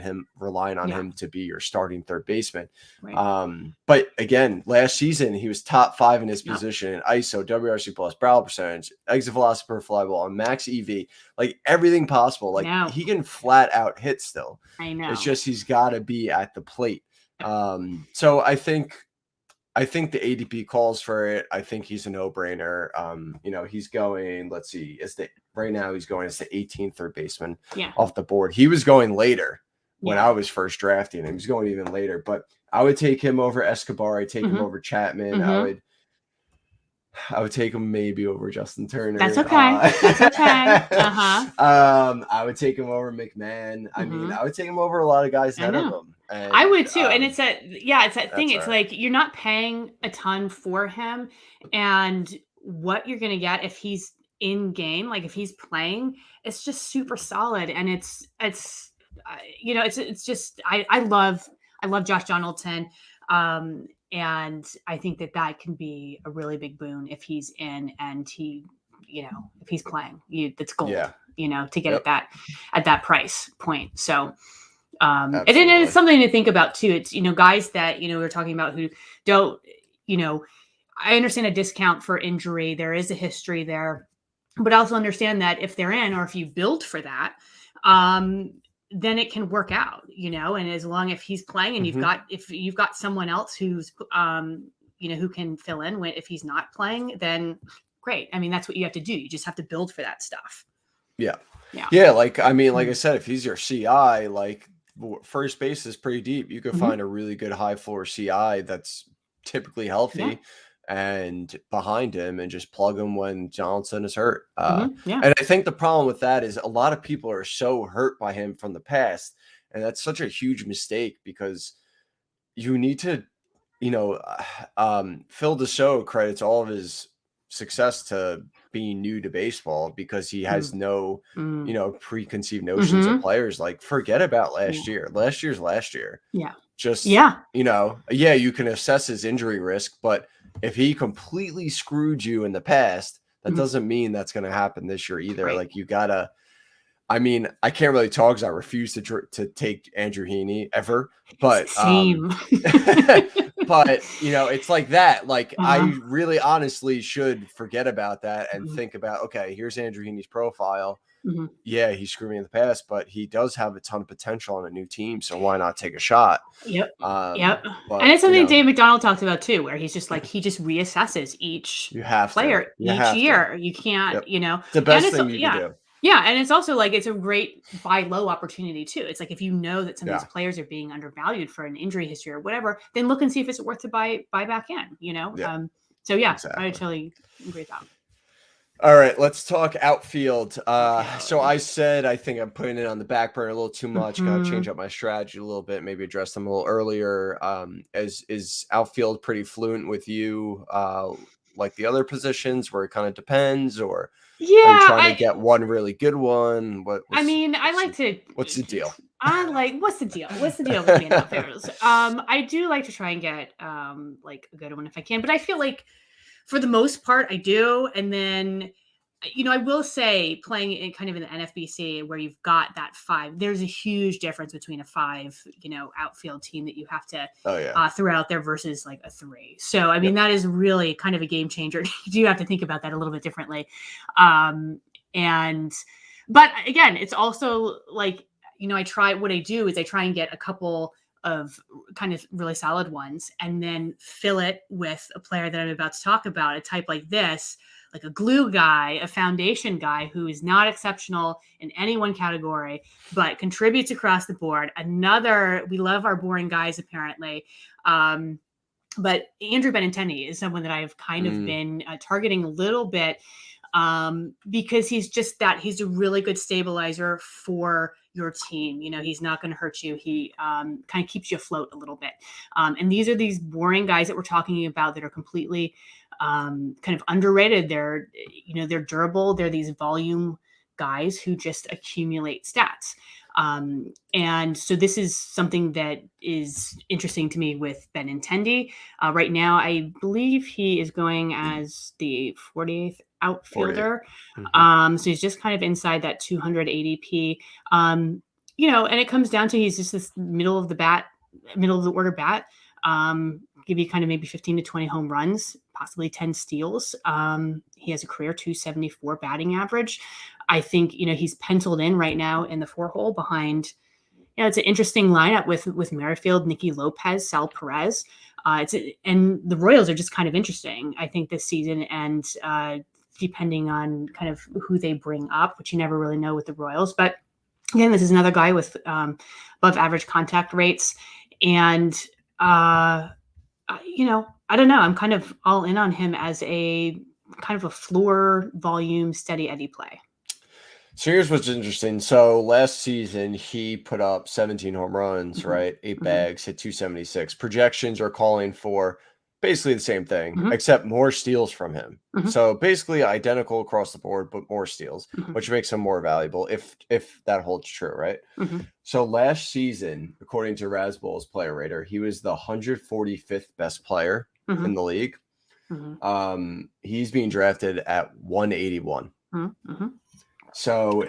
on him to be your starting third baseman. Right. But again, last season, he was top 5 in his position in ISO, WRC plus, barrel percentage, exit velocity per fly ball, on max EV, like everything possible. Like he can flat out hit still. I know. It's just, he's got to be at the plate. So I think the ADP calls for it. I think he's a no-brainer. He's going, let's see, right now he's going as the 18th third baseman off the board. He was going later when I was first drafting him. He was going even later, but I would take him over Escobar. I'd take him over Chapman. I would take him maybe over Justin Turner. That's okay. That's okay. I would take him over McMahon. I mean, I would take him over a lot of guys ahead of him. And, I would too. And it's that thing. It's like you're not paying a ton for him, and what you're going to get if he's in game, like if he's playing, it's just super solid. And it's just, I love Josh Donaldson. And I think that can be a really big boon if he's in and he, if he's playing, that's gold, to get at that price point. So, and then it's something to think about too. It's, guys that, we're talking about who don't, I understand a discount for injury. There is a history there, but also understand that if they're in, or if you build for that, then it can work out, and as long if he's playing and if you've got someone else who's, who can fill in if he's not playing, then great. I mean, that's what you have to do. You just have to build for that stuff. Yeah. Yeah. Like I said, if he's your CI, like first base is pretty deep. You could find a really good high floor CI that's typically healthy and behind him and just plug him when Donaldson is hurt. And I think the problem with that is a lot of people are so hurt by him from the past. And that's such a huge mistake because you need to, Phil Deso credits all of his success to being new to baseball because he has no, preconceived notions of players. Like, forget about last year. Last year. Yeah. Just, you can assess his injury risk, but if he completely screwed you in the past, that doesn't mean that's going to happen this year either. Right. Like, you gotta, I can't really talk because I refuse to take Andrew Heaney ever, but, same. But, it's like that. Like, I really honestly should forget about that and think about, okay, here's Andrew Heaney's profile. Yeah, he screwed me in the past, but he does have a ton of potential on a new team. So why not take a shot? Yep. But, and it's something Dave McDonald talked about too, where he's just like, he just reassesses each player each year. You can't, the best thing you can do. Yeah, and it's also like it's a great buy low opportunity too. It's like if you know that some of these players are being undervalued for an injury history or whatever, then look and see if it's worth to buy back in. Exactly. I totally agree with that. All right, let's talk outfield. So I said I think I'm putting it on the back burner a little too much. Got to change up my strategy a little bit. Maybe address them a little earlier. Is outfield pretty fluent with you? Like the other positions, where it kind of depends, or are you trying to get one really good one? What's the deal? What's the deal? What's the deal with being outfielders? I do like to try and get like a good one if I can, but I feel like for the most part I do. And then, I will say playing in kind of in the NFBC where you've got that 5, there's a huge difference between a 5, outfield team that you have to throw out there versus like a 3. So, that is really kind of a game changer. You do have to think about that a little bit differently. But again, it's also like, I try and get a couple of kind of really solid ones and then fill it with a player that I'm about to talk about, a type like this, like a glue guy, a foundation guy who is not exceptional in any one category, but contributes across the board. We love our boring guys apparently. But Andrew Benintendi is someone that I've kind of been targeting a little bit because he's a really good stabilizer for your team. He's not going to hurt you. He kind of keeps you afloat a little bit. And these are these boring guys that we're talking about that are completely kind of underrated. They're durable. They're these volume guys who just accumulate stats. And so this is something that is interesting to me with Benintendi. Right now, I believe he is going as the 48th outfielder. So he's just kind of inside that 200 ADP. And it comes down to he's just this middle of the order bat. Give you kind of maybe 15 to 20 home runs, possibly 10 steals. He has a career 274 batting average. I think, he's penciled in right now in the 4-hole behind, it's an interesting lineup with Merrifield, Nicky Lopez, Sal Perez. And the Royals are just kind of interesting, I think, this season. And depending on kind of who they bring up, which you never really know with the Royals. But again, this is another guy with above average contact rates. And, I don't know. I'm kind of all in on him as a kind of a floor volume, steady Eddie play. So here's what's interesting. So last season, he put up 17 home runs, right? 8 bags, hit 276. Projections are calling for basically the same thing, except more steals from him. So basically identical across the board, but more steals, which makes him more valuable if that holds true, right? So last season, according to Razzball's player rater, he was the 145th best player in the league. He's being drafted at 181. So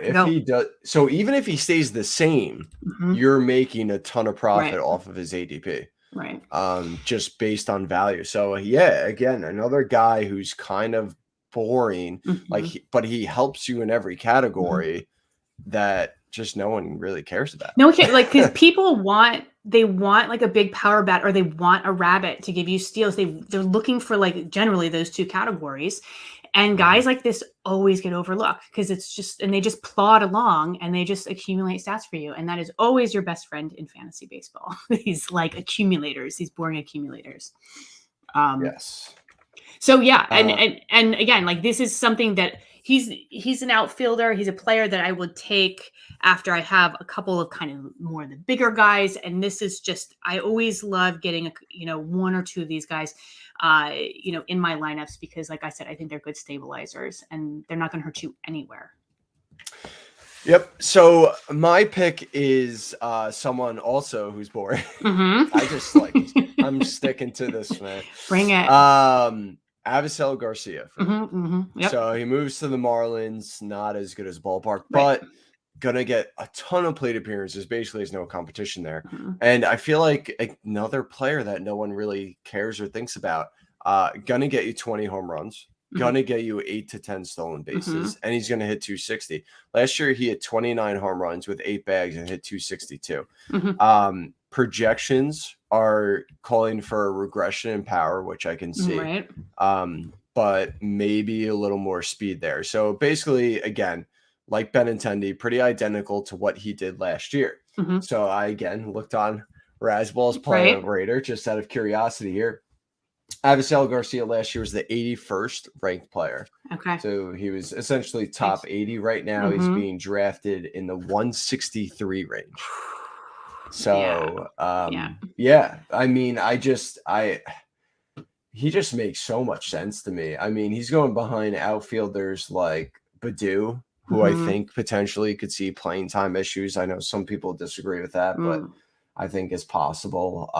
even if he stays the same, you're making a ton of profit off of his ADP. Right. Just based on value. So yeah, again, another guy who's kind of boring, but he helps you in every category that just no one really cares about. No one cares, like, because people want like a big power bat, or they want a rabbit to give you steals. They're looking for like generally those two categories. And guys like this always get overlooked because it's just, and they just plod along and they just accumulate stats for you. And that is always your best friend in fantasy baseball. These like accumulators, these boring accumulators. Yes. So yeah, and again, like this is something that he's an outfielder. He's a player that I would take after I have a couple of kind of more of the bigger guys. And this is just, I always love getting one or two of these guys, in my lineups, because like I said, I think they're good stabilizers and they're not going to hurt you anywhere. Yep. So my pick is someone also who's boring. I just like, I'm sticking to this, man. Bring it. Avicil Garcia. Yep. So he moves to the Marlins, not as good as ballpark, but gonna get a ton of plate appearances. Basically, there's no competition there. And I feel like another player that no one really cares or thinks about, gonna get you 20 home runs, gonna get you 8 to 10 stolen bases, and he's gonna hit 260. Last year, he hit 29 home runs with 8 bags and hit 262. Projections are calling for a regression in power, which I can see. Right. But maybe a little more speed there. So basically, again, like Benintendi, pretty identical to what he did last year. So I, again, looked on Razzball's player rater just out of curiosity here. Avicil Garcia last year was the 81st ranked player. Okay. So he was essentially top 80 right now. He's being drafted in the 163 range. So, yeah, I mean, he just makes so much sense to me. I mean, he's going behind outfielders like Baddoo, who I think potentially could see playing time issues. I know some people disagree with that, but I think it's possible.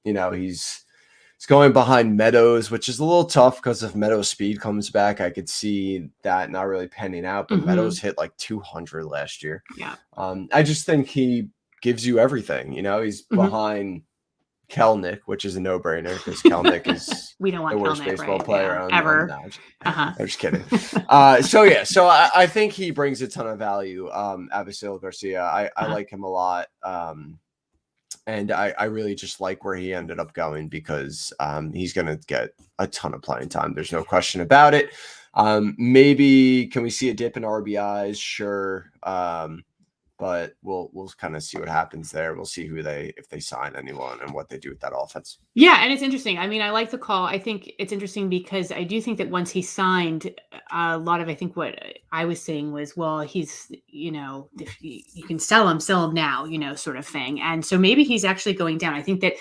He's going behind Meadows, which is a little tough because if Meadows' speed comes back, I could see that not really panning out. But Meadows hit like 200 last year. Yeah. I just think he gives you everything. He's behind Kelnick, which is a no-brainer because Kelnick is we don't want the worst Kelnick, baseball player ever. I'm just kidding. So I think he brings a ton of value. Avicil Garcia, I like him a lot. And I really just like where he ended up going because he's going to get a ton of playing time. There's no question about it. Maybe can we see a dip in RBIs? Sure. But we'll kind of see what happens there. We'll see if they sign anyone and what they do with that offense. Yeah, and it's interesting. I mean, I like the call. I think it's interesting because I do think that once he signed, a lot of, I think what I was saying was, well, he's, if you can sell him now, sort of thing. And so maybe he's actually going down. I think that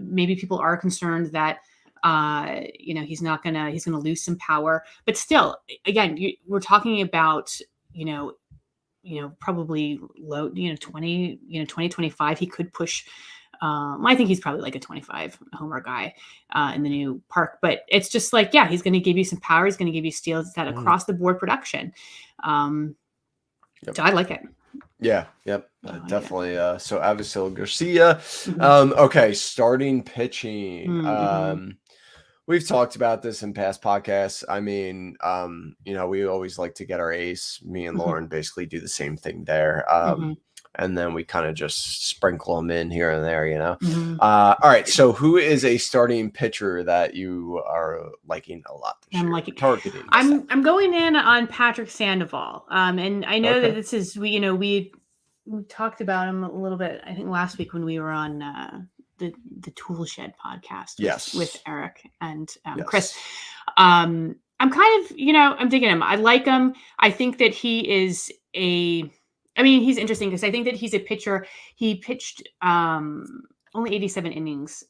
maybe people are concerned that he's going to lose some power. But still, again, we're talking about, probably low, 20, 25, he could push. I think he's probably like a 25 homer guy in the new park, but it's just like, yeah, he's going to give you some power. He's going to give you steals. It's that across the board production. So I like it. Yeah. Yep. Definitely. So Avicil Garcia. Okay. Starting pitching. We've talked about this in past podcasts. I mean, we always like to get our ace. Me and Lauren basically do the same thing there. And then we kind of just sprinkle them in here and there, All right. So who is a starting pitcher that you are liking a lot this year? Targeting. I'm going in on Patrick Sandoval. And I know that this is, we talked about him a little bit, I think last week when we were on the Tool Shed podcast with Eric and Chris. I'm kind of, I'm digging him. I like him. I think that he is he's interesting because I think that he's a pitcher. He pitched only 87 innings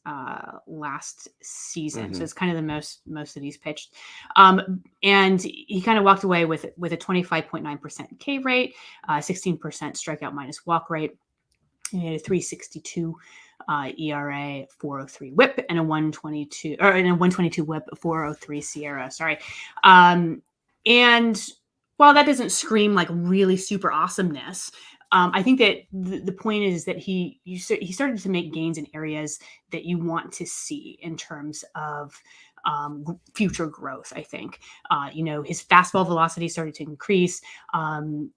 last season. So it's kind of the most that he's pitched. And he kind of walked away with a 25.9% K rate, 16% strikeout minus walk rate. He had a 3.62 ERA, 4.03 WHIP, and a 122 WHIP, 4.03 SIERA. Sorry. And while that doesn't scream like really super awesomeness, I think that the point is that he started to make gains in areas that you want to see in terms of future growth, I think. His fastball velocity started to increase.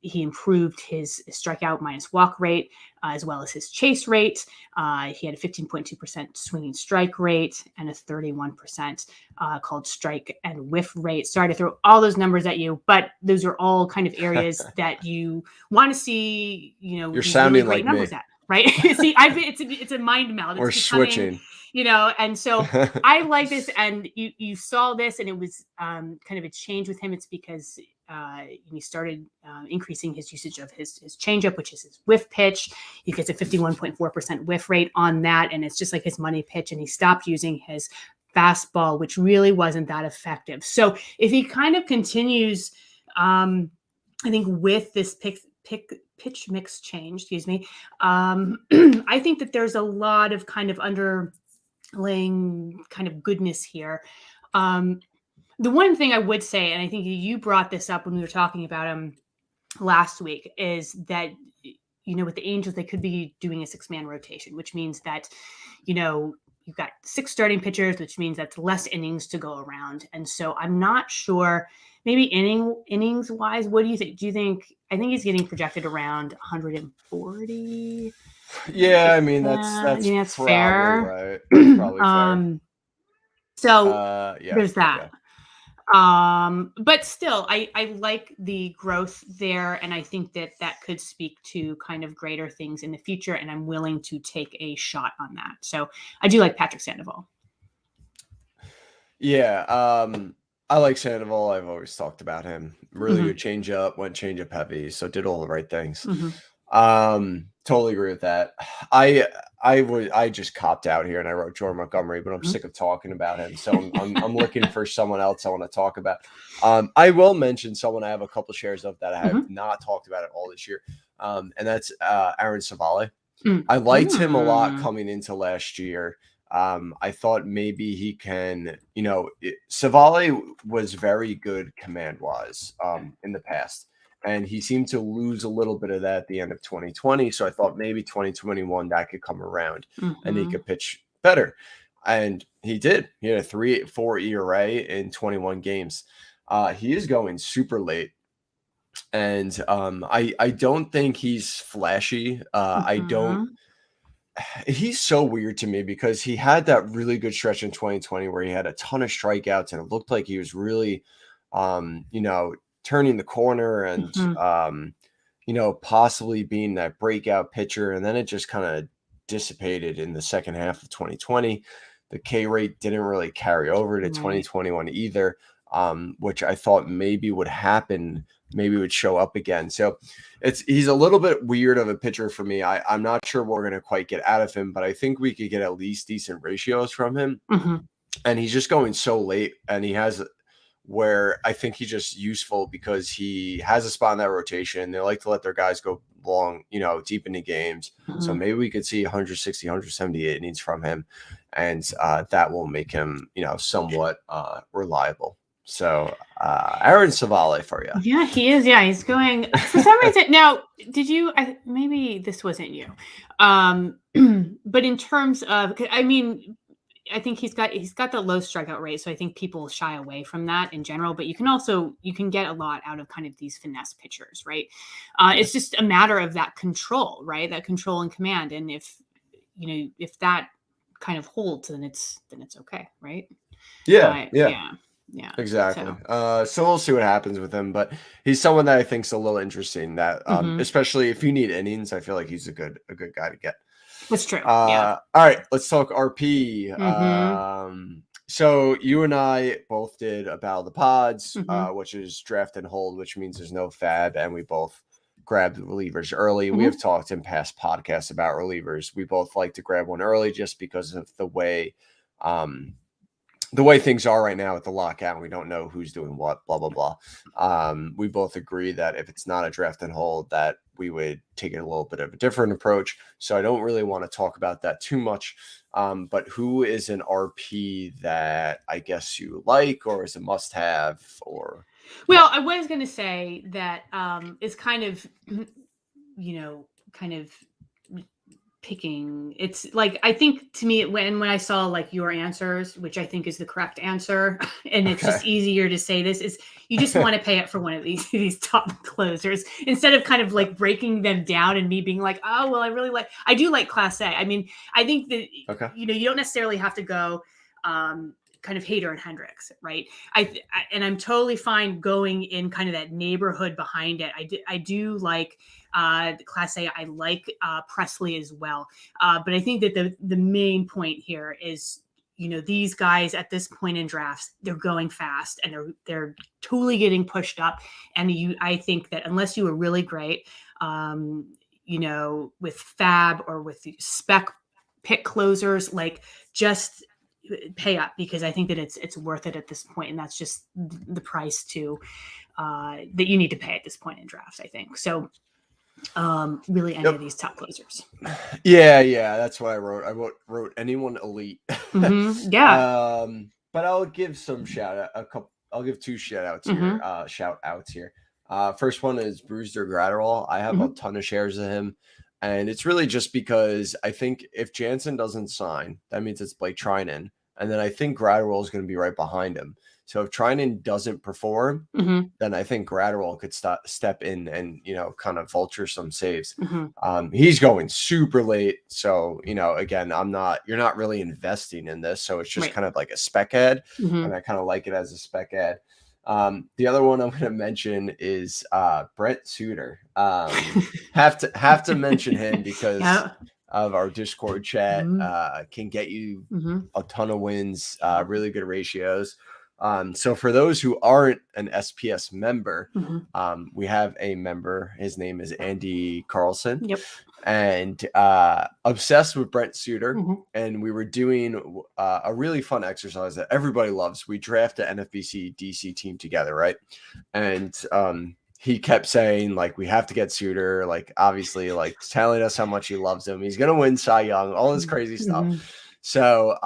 He improved his strikeout minus walk rate, as well as his chase rate. He had a 15.2% swinging strike rate and a 31% called strike and whiff rate. Sorry to throw all those numbers at you, but those are all kind of areas that you want to see, you're sounding really great like numbers me. At, right? See, it's a mind meld. We're switching. And so I like this, and you saw this, and it was kind of a change with him. It's because he started increasing his usage of his changeup, which is his whiff pitch. He gets a 51.4% whiff rate on that, and it's just like his money pitch, and he stopped using his fastball, which really wasn't that effective. So if he kind of continues, I think with this pitch mix change, I think that there's a lot of kind of underlying kind of goodness here. The one thing I would say, and I think you brought this up when we were talking about him last week, is that, with the Angels, they could be doing a 6-man rotation, which means that, you've got 6 starting pitchers, which means that's less innings to go around. And so I'm not sure, maybe innings wise, what do you think? I think he's getting projected around 140. Yeah, I mean, that's fair. Right. That's probably fair. So there's that. Yeah. But still, I like the growth there, and I think that could speak to kind of greater things in the future, and I'm willing to take a shot on that. So I do like Patrick Sandoval. Yeah, I like Sandoval. I've always talked about him. Really good changeup, went changeup heavy, so did all the right things. Totally agree with that. I just copped out here and I wrote Jordan Montgomery, but I'm sick of talking about him. So I'm looking for someone else I want to talk about. I will mention someone I have a couple shares of that I have not talked about at all this year. And that's Aaron Savale. I liked him a lot coming into last year. I thought maybe he can, Savale was very good command wise in the past. And he seemed to lose a little bit of that at the end of 2020. So I thought maybe 2021 that could come around and he could pitch better. And he did. He had a 3.84 ERA in 21 games. He is going super late. And I don't think he's flashy. He's so weird to me because he had that really good stretch in 2020 where he had a ton of strikeouts and it looked like he was really, turning the corner and, possibly being that breakout pitcher. And then it just kind of dissipated in the second half of 2020. The K rate didn't really carry over to 2021 either, which I thought maybe would happen, maybe would show up again. So he's a little bit weird of a pitcher for me. I'm not sure what we're going to quite get out of him, but I think we could get at least decent ratios from him. And he's just going so late, and he has where I think he's just useful because he has a spot in that rotation. They like to let their guys go long, deep into games. So maybe we could see 160, 178 innings from him. And that will make him, somewhat reliable. So Aaron Savale for you. Yeah, he is. Yeah, he's going for some reason. Now, did you, maybe this wasn't you. But in terms of, I think he's got the low strikeout rate, so I think people shy away from that in general. But you can get a lot out of kind of these finesse pitchers, right? It's just a matter of that control, right? That control and command, and if that kind of holds, then it's okay, right? Yeah. Yeah, exactly. So we'll see what happens with him, but he's someone that I think is a little interesting. That especially if you need innings, I feel like he's a good guy to get. That's true. All right, let's talk RP. So you and I both did a Battle of the Pods, which is draft and hold, which means there's no fab, and we both grabbed relievers early. We have talked in past podcasts about relievers. We both like to grab one early just because of the way things are right now with the lockout, and we don't know who's doing what, blah, blah, blah. We both agree that if it's not a draft and hold, that we would take a little bit of a different approach. So I don't really want to talk about that too much. But who is an RP that I guess you like, or is a must have, or? Well, I was going to say that is kind of, picking. It's like, I think to me, when I saw like your answers, which I think is the correct answer, and it's just easier to say this, is you just want to pay up for one of these top closers instead of kind of like breaking them down and me being like, oh, well, I do like Class A. I mean, I think that, you know, you don't necessarily have to go kind of Hader and Hendricks, right? And I'm totally fine going in kind of that neighborhood behind it. I do like the Class A. I like Presley as well. But I think that the main point here is, you know, these guys at this point in drafts, they're going fast and they're totally getting pushed up. And I think that unless you were really great, you know, with Fab or with spec pick closers, like just pay up, because I think that it's worth it at this point, and that's just the price that you need to pay at this point in drafts, I think. So really any of these top closers. Yeah, that's what I wrote. I wrote anyone elite. Yeah. But I'll give some I'll give two shout outs here. First one is Brewster Gratterall. I have a ton of shares of him. And it's really just because I think if Jansen doesn't sign, that means it's Blake Treinen. And then I think Gratterall is going to be right behind him. So if Treinen doesn't perform, then I think Gratterall could step in and, you know, kind of vulture some saves. He's going super late. So, you know, again, you're not really investing in this. So it's just kind of like a spec ad. And I kind of like it as a spec ad. The other one I'm going to mention is Brent Suter. Have to mention him because of our Discord chat. Can get you a ton of wins, really good ratios. So for those who aren't an SPS member, we have a member. His name is Andy Carlson. And obsessed with Brent Suter. And we were doing a really fun exercise that everybody loves. We draft an NFBC DC team together, right? And he kept saying, like, we have to get Suter, like, obviously, like, telling us how much he loves him. He's going to win Cy Young, all this crazy stuff. So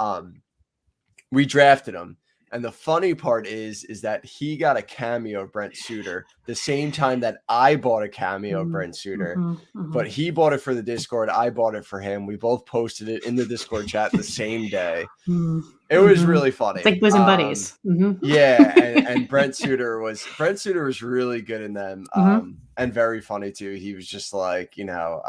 we drafted him. And the funny part is that he got a cameo of Brent Suter the same time that I bought a cameo of Brent Suter. But he bought it for the Discord. I bought it for him. We both posted it in the Discord chat the same day. It was really funny. It's like bosom buddies. Yeah, and Brent Suter was really good in them, and very funny too. He was just like, you know,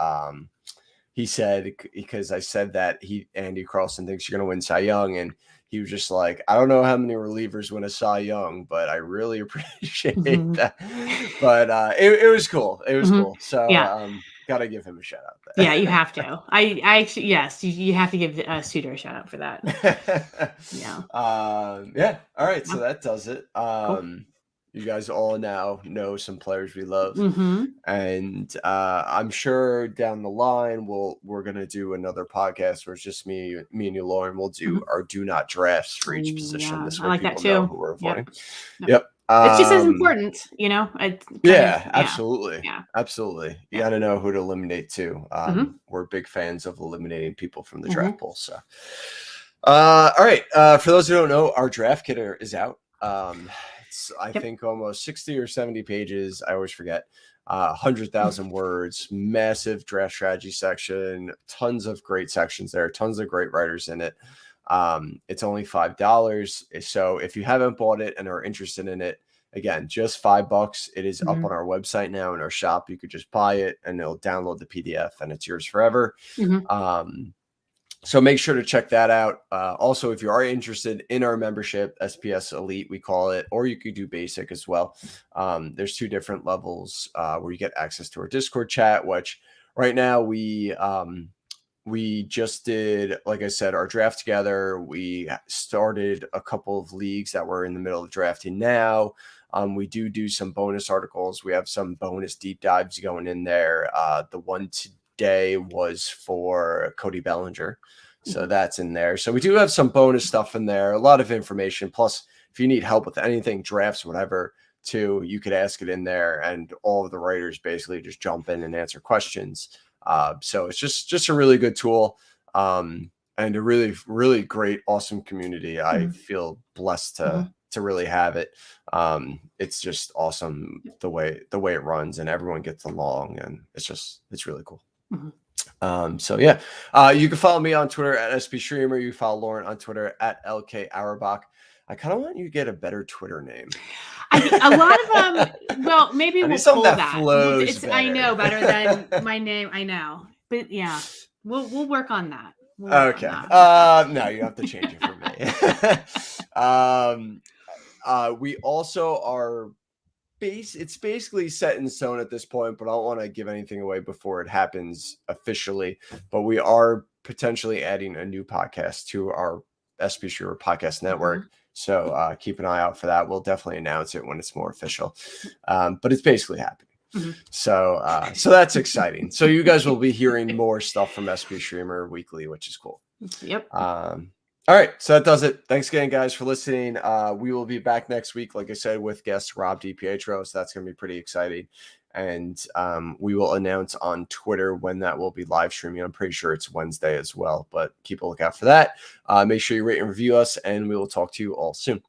he said, because I said that Andy Carlson thinks you're going to win Cy Young, and he was just like, I don't know how many relievers win a Cy Young, but I really appreciate that. But it was cool. It was cool. So gotta give him a shout out there. Yeah, you have to. I actually, yes, you have to give Suter a shout out for that. Yeah. All right. So that does it. Cool. You guys all now know some players we love, and I'm sure down the line we're gonna do another podcast where it's just me and you, Lauren. We'll do our do not drafts for each position. This way, I like people that too. Know who we're avoiding. Yep. It's just as important, you know. Absolutely. Yeah, absolutely. You got to know who to eliminate too. We're big fans of eliminating people from the draft pool. So, all right. For those who don't know, our draft kit is out. I think almost 60 or 70 pages. I always forget. 100,000 words, massive draft strategy section, tons of great sections there, tons of great writers in it. It's only $5. So if you haven't bought it and are interested in it, again, just $5. It is up on our website now in our shop. You could just buy it and it'll download the PDF and it's yours forever. So make sure to check that out. Also, if you are interested in our membership, SPS Elite, we call it, or you could do basic as well. There's two different levels where you get access to our Discord chat, which right now we just did, like I said, our draft together. We started a couple of leagues that we're in the middle of drafting now. We do some bonus articles. We have some bonus deep dives going in there. The one today was for Cody Bellinger. So that's in there. So we do have some bonus stuff in there, a lot of information. Plus, if you need help with anything, drafts, whatever, too, you could ask it in there. And all of the writers basically just jump in and answer questions. So it's just a really good tool, and a really, really great, awesome community. I feel blessed to really have it. It's just awesome the way it runs, and everyone gets along, and it's really cool. So yeah, you can follow me on Twitter at SP Streamer. You can follow Lauren on Twitter at LK Auerbach. I kind of want you to get a better Twitter name. A lot of them. Well, maybe we'll pull that. Flows better. I know better than my name. I know, but yeah, we'll work on that. Okay. No, you have to change it for me. We also are it's basically set in stone at this point, but I don't want to give anything away before it happens officially. But we are potentially adding a new podcast to our SP Streamer Podcast Network. Mm-hmm. So keep an eye out for that. We'll definitely announce it when it's more official. But it's basically happening. Mm-hmm. So that's exciting. So you guys will be hearing more stuff from SP Streamer weekly, which is cool. Yep. All right, so that does it. Thanks again, guys, for listening. We will be back next week, like I said, with guest Rob DiPietro, so that's going to be pretty exciting. And we will announce on Twitter when that will be live streaming. I'm pretty sure it's Wednesday as well, but keep a lookout for that. Make sure you rate and review us, and we will talk to you all soon.